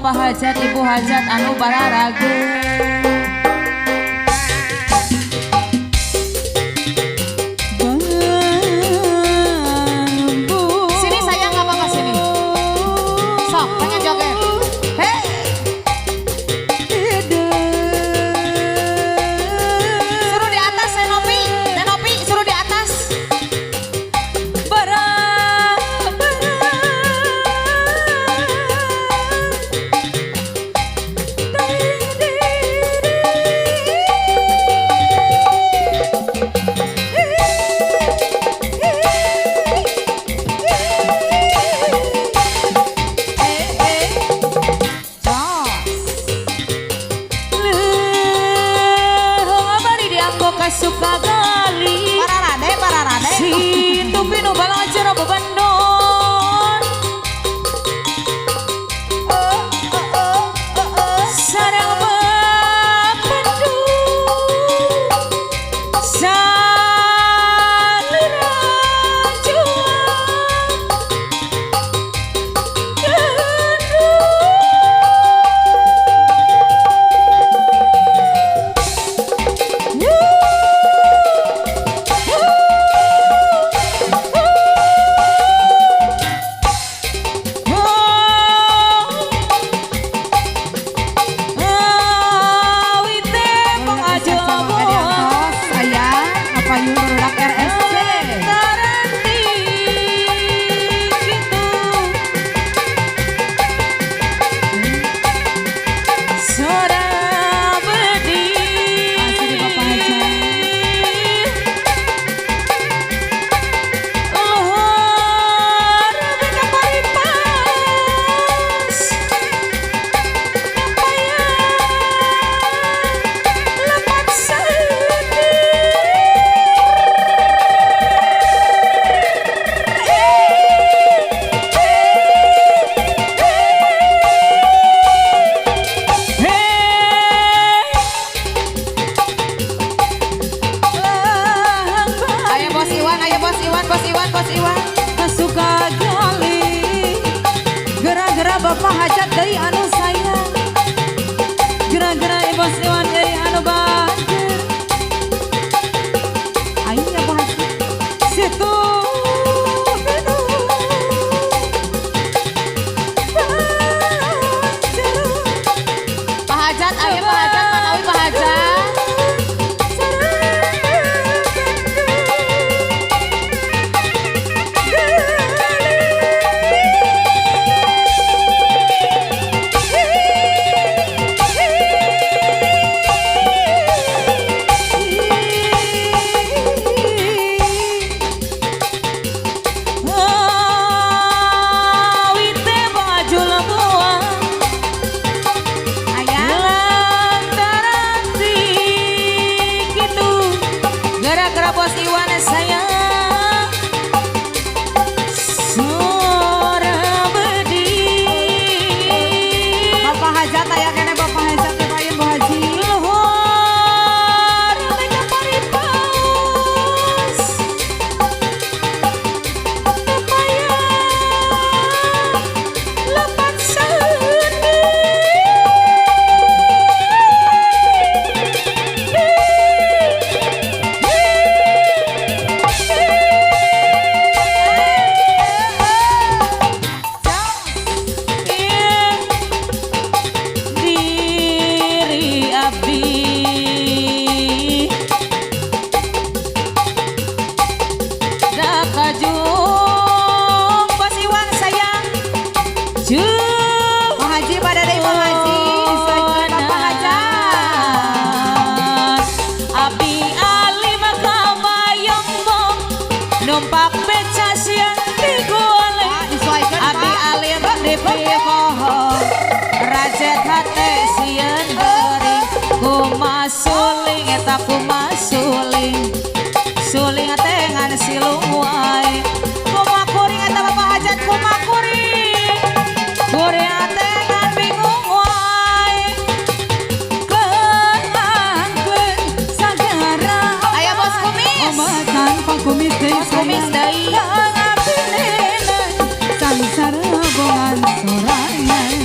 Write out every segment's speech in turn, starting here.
Bapak Hajat, Ibu Hajat anu bararagu. Sini sayang, nggak apa-apa sini. Sok, pengen joget. Hei. Suruh di atas, Nenopi. Nenopi, suruh di atas. Suka kali para rade si tupi nu balang acara bebandon sarang bepandu salira Bos Iwan suka gali gara-gara Bapak Hajat dari anu sayang gara-gara Bos Iwan dari anu banjir ayo Pak Hajat situ Pak Hajat ayo Pak Hajat manawi Pak Hajat. Gara-gara Bos Iwan sayang suara bedi Bapak Hajat aya kene Bapak Hajat kepain Bu Haji luhur mereka paripaus supaya lepat sendi. Pak Haji pada dari Pak Haji disesuaikan Bapak Hajat Abi Ali maka bayang bom numpak beca siang digoleng Abi Ali di pohon rajet hati siang bering kumasuling eta kumasuling suling dengan silung wae kumakuring eta Bapak Hajat kumakuring Korea dengan bingung wae keangkeun sagara aya Bos Kumis omatan Pak Kumis deui Bos Kumis deui ngabinena sangsara bongan sorangan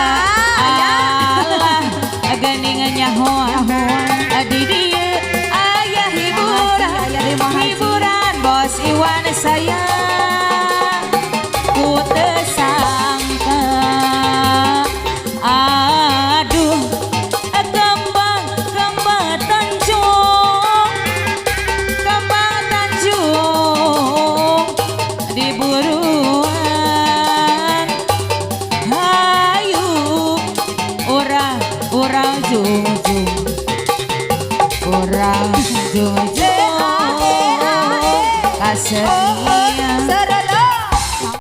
Allah geningan nyahoan di dieu aya hiburan Bos Iwan sayang ku teu sangka aduh kembang Tanjung di buruan hayu orang jujung kasih